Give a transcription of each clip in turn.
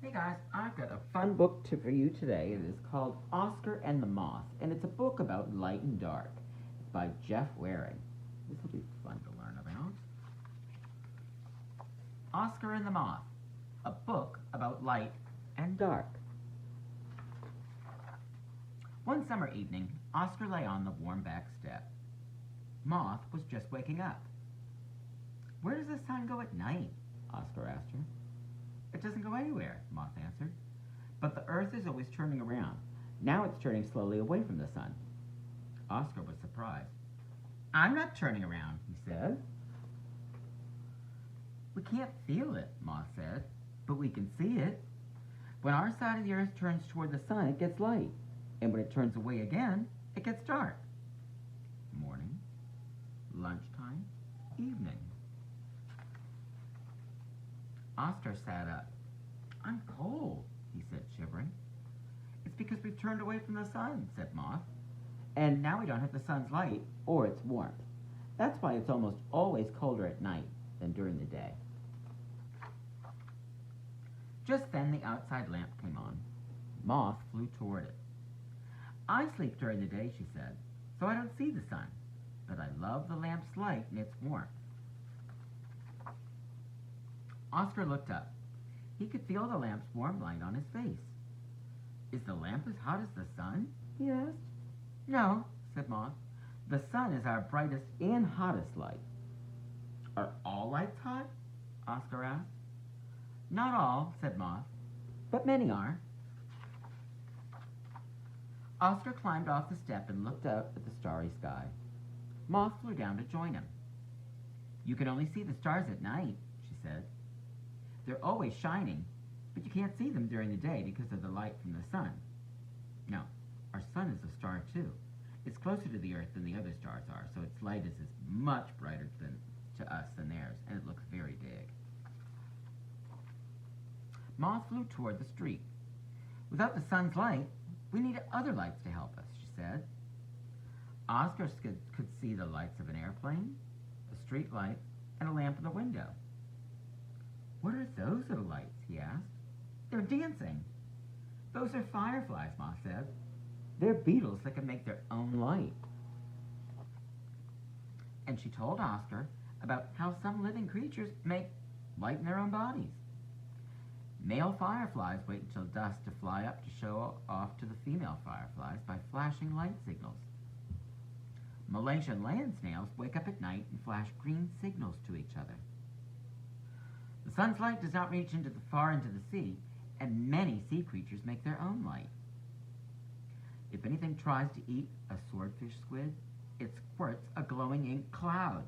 Hey guys, I've got a fun book for you today. It is called Oscar and the Moth, and it's a book about light and dark. It's by Geoff Waring. This will be fun to learn about. Oscar and the Moth, a book about light and dark. One summer evening, Oscar lay on the warm back step. Moth was just waking up. Where does the sun go at night? Oscar asked her. It doesn't go anywhere, Moth answered. But the earth is always turning around. Now it's turning slowly away from the sun. Oscar was surprised. I'm not turning around, he said. We can't feel it, Moth said, but we can see it. When our side of the earth turns toward the sun, it gets light. And when it turns away again, it gets dark. Morning, lunchtime, evening. Oscar sat up. I'm cold, he said, shivering. It's because we've turned away from the sun, said Moth. And now we don't have the sun's light or its warmth. That's why it's almost always colder at night than during the day. Just then the outside lamp came on. Moth flew toward it. I sleep during the day, she said, so I don't see the sun, but I love the lamp's light and its warmth. Oscar looked up. He could feel the lamp's warm light on his face. Is the lamp as hot as the sun? He asked. No, said Moth. The sun is our brightest and hottest light. Are all lights hot? Oscar asked. Not all, said Moth, but many are. Oscar climbed off the step and looked up at the starry sky. Moth flew down to join him. You can only see the stars at night, she said. They're always shining, but you can't see them during the day because of the light from the sun. No, our sun is a star too. It's closer to the earth than the other stars are, so its light is much brighter to us than theirs, and it looks very big. Moth flew toward the street. Without the sun's light, we need other lights to help us, she said. Oscar could see the lights of an airplane, a street light, and a lamp in the window. What are those little lights? He asked. They're dancing. Those are fireflies, Moth said. They're beetles that can make their own light. And she told Oscar about how some living creatures make light in their own bodies. Male fireflies wait until dusk to fly up to show off to the female fireflies by flashing light signals. Malaysian land snails wake up at night and flash green signals to each other. The sun's light does not reach far into the sea, and many sea creatures make their own light. If anything tries to eat a swordfish squid, it squirts a glowing ink cloud.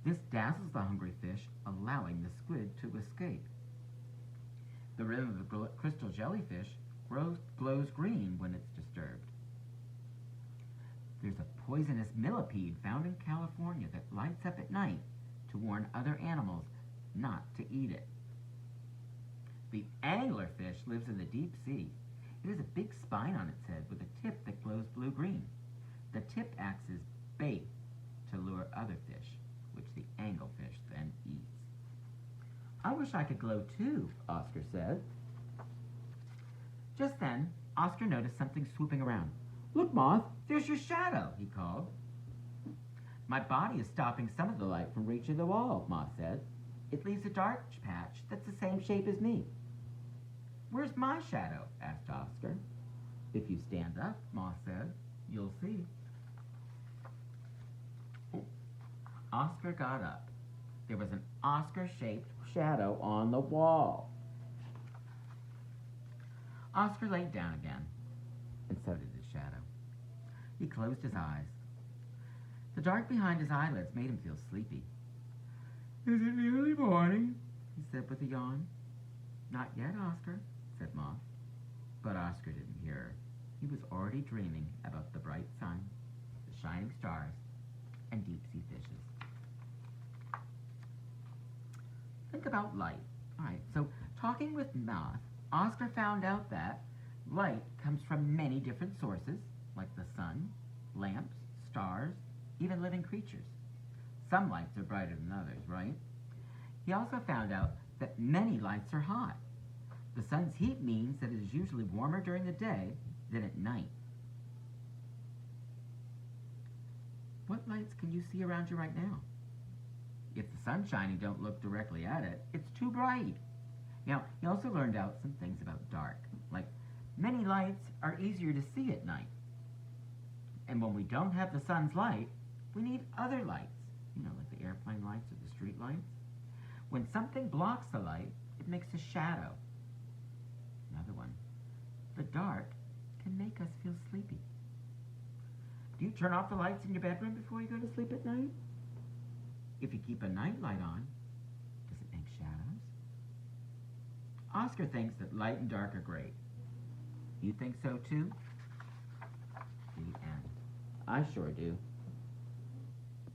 This dazzles the hungry fish, allowing the squid to escape. The rim of the crystal jellyfish glows green when it's disturbed. There's a poisonous millipede found in California that lights up at night to warn other animals not to eat it. The anglerfish lives in the deep sea. It has a big spine on its head with a tip that glows blue-green. The tip acts as bait to lure other fish, which the anglefish then eats. I wish I could glow too, Oscar said. Just then, Oscar noticed something swooping around. Look, Moth, there's your shadow, he called. My body is stopping some of the light from reaching the wall, Moth said. It leaves a dark patch that's the same shape as me. Where's my shadow? Asked Oscar. If you stand up, Moth said, you'll see. Oscar got up. There was an Oscar-shaped shadow on the wall. Oscar laid down again, and so did his shadow. He closed his eyes. The dark behind his eyelids made him feel sleepy. Is it nearly morning? He said with a yawn. Not yet, Oscar, said Moth. But Oscar didn't hear her. He was already dreaming about the bright sun, the shining stars, and deep-sea fishes. Think about light. All right, so talking with Moth, Oscar found out that light comes from many different sources, like the sun, lamps, stars, even living creatures. Some lights are brighter than others, right? He also found out that many lights are hot. The sun's heat means that it is usually warmer during the day than at night. What lights can you see around you right now? If the sun's shining, don't look directly at it. It's too bright. Now, you also learned out some things about dark, like many lights are easier to see at night. And when we don't have the sun's light, we need other lights, like the airplane lights or the street lights. When something blocks the light, it makes a shadow. Another one, the dark can make us feel sleepy. Do you turn off the lights in your bedroom before you go to sleep at night? If you keep a night light on, does it make shadows? Oscar thinks that light and dark are great. You think so too? The end. I sure do.